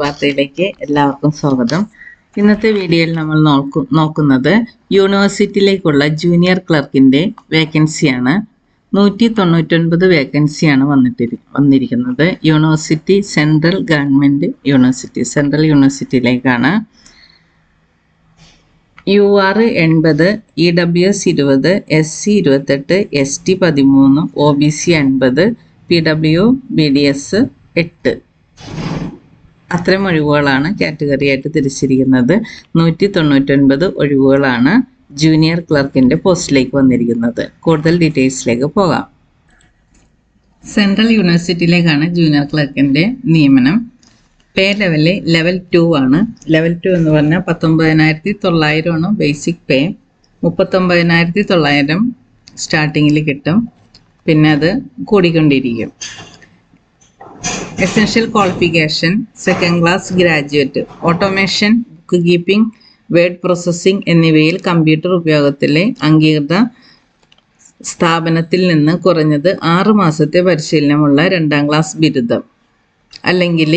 വാർത്തയിലേക്ക് എല്ലാവർക്കും സ്വാഗതം. ഇന്നത്തെ വീഡിയോയിൽ നമ്മൾ നോക്കുന്നത് യൂണിവേഴ്സിറ്റിയിലേക്കുള്ള ജൂനിയർ ക്ലർക്കിൻ്റെ വേക്കൻസിയാണ്. 199 വേക്കൻസിയാണ് വന്നിരിക്കുന്നത്. University central government university, central യൂണിവേഴ്സിറ്റിയിലേക്കാണ്. UR 80, EWS 20, SC 28, ST 13, OBC 50, PW BDS 8. അത്തരം ഒഴിവുകളാണ് കാറ്റഗറി ആയിട്ട് തിരിച്ചിരിക്കുന്നത്. 199 ഒഴിവുകളാണ് ജൂനിയർ ക്ലർക്കിൻ്റെ പോസ്റ്റിലേക്ക് വന്നിരിക്കുന്നത്. കൂടുതൽ ഡീറ്റെയിൽസിലേക്ക് പോകാം. സെൻട്രൽ യൂണിവേഴ്സിറ്റിയിലേക്കാണ് ജൂനിയർ ക്ലർക്കിൻ്റെ നിയമനം. പേ ലെവല് ലെവൽ 2 ആണ്. ലെവൽ 2 എന്ന് പറഞ്ഞാൽ 19,900 ആണ് ബേസിക് പേ. 39,900 സ്റ്റാർട്ടിങ്ങിൽ കിട്ടും, പിന്നെ അത് കൂടിക്കൊണ്ടിരിക്കും. Essential qualification second class graduate. Automation, book keeping, word processing എന്നിവയിൽ കമ്പ്യൂട്ടർ ഉപയോഗത്തിലെ അംഗീകൃത സ്ഥാപനത്തിൽ നിന്ന് കുറഞ്ഞത് 6 മാസത്തെ പരിശീലനമുള്ള 2ാം ക്ലാസ് ബിരുദം, അല്ലെങ്കിൽ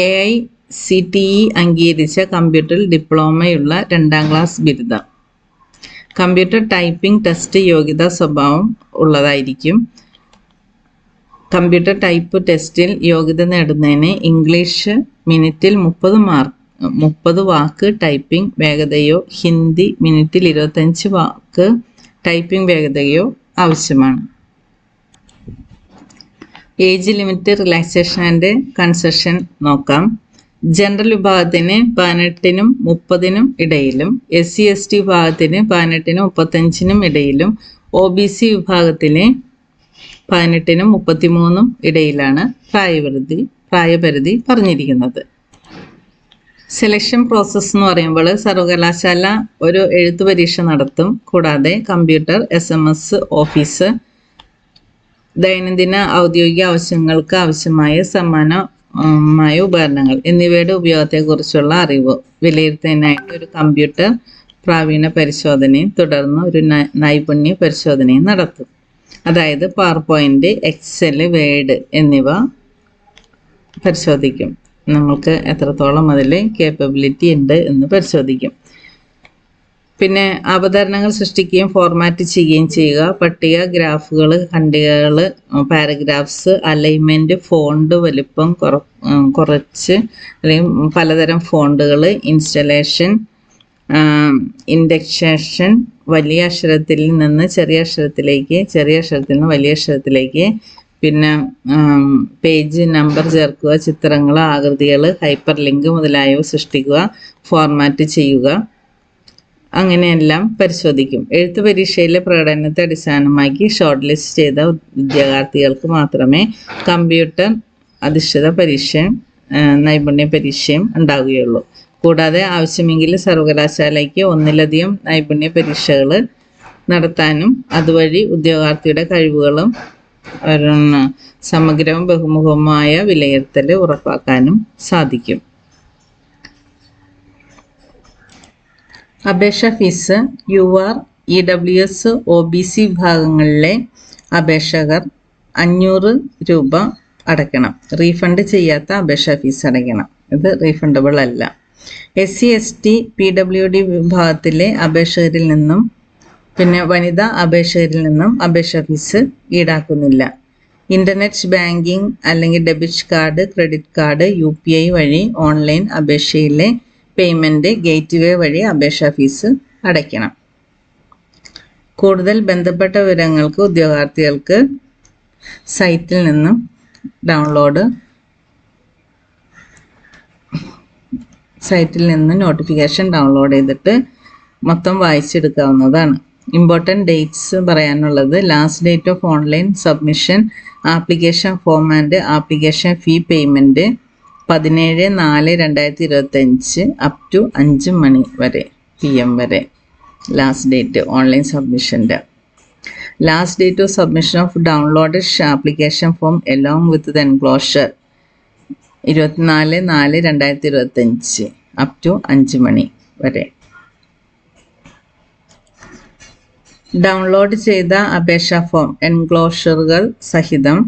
AICTE അംഗീകരിച്ച കമ്പ്യൂട്ടർ ഡിപ്ലോമയുള്ള 2ാം ക്ലാസ് ബിരുദം. കമ്പ്യൂട്ടർ ടൈപ്പിംഗ് ടെസ്റ്റ് യോഗ്യതാ സ്വഭാവം ഉള്ളതായിരിക്കും. കമ്പ്യൂട്ടർ ടൈപ്പ് ടെസ്റ്റിൽ യോഗ്യത നേടുന്നതിന് ഇംഗ്ലീഷ് മിനിറ്റിൽ 30 വാക്ക് ടൈപ്പിംഗ് വേഗതയോ ഹിന്ദി മിനിറ്റിൽ 25 വാക്ക് ടൈപ്പിംഗ് വേഗതയോ ആവശ്യമാണ്. Age limit, relaxation and concession നോക്കാം. ജനറൽ വിഭാഗത്തിന് 18-നും 30-നും ഇടയിലും, SC/ST വിഭാഗത്തിന് 18-നും 35-നും ഇടയിലും, OBC വിഭാഗത്തിന് 18-നും 33-നും ഇടയിലാണ് പ്രായപരിധി പറഞ്ഞിരിക്കുന്നത്. സെലക്ഷൻ പ്രോസസ്സ് എന്ന് പറയുമ്പോൾ സർവകലാശാല ഒരു എഴുത്തു പരീക്ഷ നടത്തും. കൂടാതെ കമ്പ്യൂട്ടർ, SMS, ഓഫീസ്, ദൈനംദിന ഔദ്യോഗിക ആവശ്യങ്ങൾക്ക് ആവശ്യമായ സമാനമായ ഉപകരണങ്ങൾ എന്നിവയുടെ ഉപയോഗത്തെക്കുറിച്ചുള്ള അറിവ് വിലയിരുത്തുന്നതിനായിട്ട് ഒരു കമ്പ്യൂട്ടർ പ്രാവീണ്യ പരിശോധനയും തുടർന്ന് ഒരു നൈപുണ്യ പരിശോധനയും നടത്തും. അതായത് പവർ പോയിന്റ്, എക്സൽ, വേഡ് എന്നിവ പരിശോധിക്കും. നമുക്ക് എത്രത്തോളം അതിൽ കേപ്പബിലിറ്റി ഉണ്ട് എന്ന് പരിശോധിക്കും. പിന്നെ അവതരണങ്ങൾ സൃഷ്ടിക്കുകയും ഫോർമാറ്റ് ചെയ്യുകയും ചെയ്യുക. പട്ടിക, ഗ്രാഫുകൾ, ഖണ്ഡികകൾ, പാരഗ്രാഫ്സ്, അലൈൻമെൻറ്റ്, ഫോണ്ട് വലിപ്പം കുറച്ച് അല്ലെങ്കിൽ പലതരം ഫോണ്ടുകൾ, ഇൻസ്റ്റലേഷൻ, ഇൻഡെക്സേഷൻ, വലിയ അക്ഷരത്തിൽ നിന്ന് ചെറിയ അക്ഷരത്തിലേക്ക്, ചെറിയ അക്ഷരത്തിൽ നിന്ന് വലിയ അക്ഷരത്തിലേക്ക്, പിന്നെ പേജ് നമ്പർ ചേർക്കുക, ചിത്രങ്ങൾ, ആകൃതികൾ, ഹൈപ്പർ ലിങ്ക് മുതലായവ സൃഷ്ടിക്കുക, ഫോർമാറ്റ് ചെയ്യുക, അങ്ങനെയെല്ലാം പരിശോധിക്കും. എഴുത്ത് പരീക്ഷയിലെ പ്രകടനത്തെ അടിസ്ഥാനമാക്കി ഷോർട്ട് ലിസ്റ്റ് ചെയ്ത വിദ്യാർത്ഥികൾക്ക് മാത്രമേ കമ്പ്യൂട്ടർ അധിഷ്ഠിത പരീക്ഷയും നൈപുണ്യ പരീക്ഷയും ഉണ്ടാവുകയുള്ളൂ. കൂടാതെ ആവശ്യമെങ്കിൽ സർവകലാശാലയ്ക്ക് ഒന്നിലധികം നൈപുണ്യ പരീക്ഷകൾ നടത്താനും അതുവഴി ഉദ്യോഗാർത്ഥിയുടെ കഴിവുകളും സമഗ്രവും ബഹുമുഖമായ വിലയിരുത്തൽ ഉറപ്പാക്കാനും സാധിക്കും. അപേക്ഷാ ഫീസ്. UR, EWS, OBC വിഭാഗങ്ങളിലെ അപേക്ഷകർ 500 രൂപ അടയ്ക്കണം. റീഫണ്ട് ചെയ്യാത്ത അപേക്ഷാ ഫീസ് അടയ്ക്കണം. ഇത് റീഫണ്ടബിൾ അല്ല. SC/ST, PWD വിഭാഗത്തിലെ അപേക്ഷകരിൽ നിന്നും പിന്നെ വനിതാ അപേക്ഷകരിൽ നിന്നും അപേക്ഷാ ഫീസ് ഈടാക്കുന്നില്ല. ഇൻ്റർനെറ്റ് ബാങ്കിംഗ് അല്ലെങ്കിൽ debit card, credit card, UPI വഴി ഓൺലൈൻ അപേക്ഷയിലെ പേയ്മെൻറ്റ് ഗേറ്റ്വേ വഴി അപേക്ഷാ ഫീസ് അടയ്ക്കണം. കൂടുതൽ ബന്ധപ്പെട്ട വിവരങ്ങൾക്ക് ഉദ്യോഗാർത്ഥികൾക്ക് സൈറ്റിൽ നിന്നും നോട്ടിഫിക്കേഷൻ ഡൗൺലോഡ് ചെയ്തിട്ട് മൊത്തം വായിച്ചെടുക്കാവുന്നതാണ്. ഇമ്പോർട്ടൻറ്റ് ഡേറ്റ്സ് പറയാനുള്ളത്: last date of online submission, application form and application fee payment 17/4/2025 up to 5 മണി വരെ PM വരെ ലാസ്റ്റ് ഡേറ്റ് ഓൺലൈൻ സബ്മിഷൻ്റെ. Last date of submission of download application form along with the enclosure 24/4/2025 up to 5 മണി വരെ. ഡൗൺലോഡ് ചെയ്ത അപേക്ഷാ ഫോം എൻക്ലോഷറുകൾ സഹിതം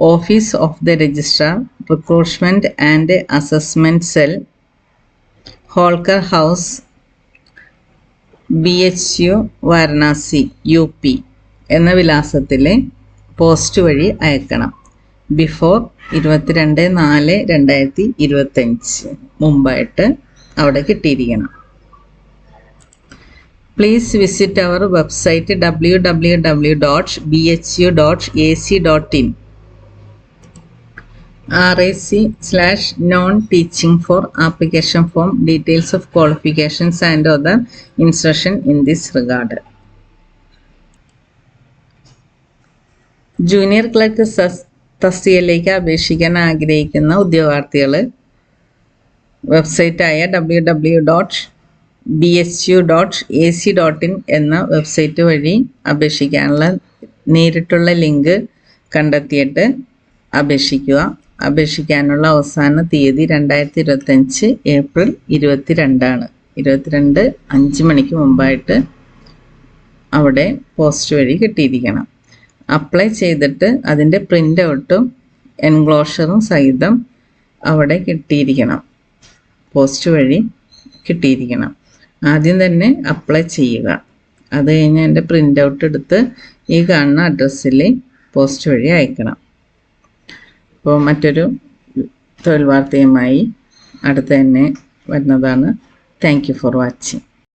office of the registrar, recruitment and assessment cell, Holkar house, BHU Varanasi UP എന്ന വിലാസത്തിൽ പോസ്റ്റ് വഴി അയക്കണം. ബിഫോർ 22/4/2025 മുമ്പായിട്ട് അവിടെ കിട്ടിയിരിക്കണം. Please visit our website www.bhu.ac.in RAC/non-teaching for application form, details of qualifications and other instruction in this regard. Junior clerk തസ്തികയിലേക്ക് അപേക്ഷിക്കാൻ ആഗ്രഹിക്കുന്ന ഉദ്യോഗാർത്ഥികൾ വെബ്സൈറ്റായ www.bhu.ac.in എന്ന വെബ്സൈറ്റ് വഴി അപേക്ഷിക്കാനുള്ള നേരിട്ടുള്ള ലിങ്ക് കണ്ടെത്തിയിട്ട് അപേക്ഷിക്കുക. അപേക്ഷിക്കാനുള്ള അവസാന തീയതി 2025 ഏപ്രിൽ 22 5 മണിക്ക് മുമ്പായിട്ട് അവിടെ പോസ്റ്റ് വഴി കിട്ടിയിരിക്കണം. അപ്ലൈ ചെയ്തിട്ട് അതിൻ്റെ പ്രിൻ്റ് ഔട്ടും എൻക്ലോഷറും സഹിതം അവിടെ കിട്ടിയിരിക്കണം, പോസ്റ്റ് വഴി കിട്ടിയിരിക്കണം. ആദ്യം തന്നെ അപ്ലൈ ചെയ്യുക. അത് കഴിഞ്ഞ് അതിൻ്റെ പ്രിൻ്റ് ഔട്ട് എടുത്ത് ഈ കാണുന്ന അഡ്രസ്സിൽ പോസ്റ്റ് വഴി അയക്കണം. അപ്പോൾ മറ്റൊരു തൊഴിൽ വാർത്തയുമായി അടുത്ത് തന്നെ വരുന്നതാണ്. Thank you for watching.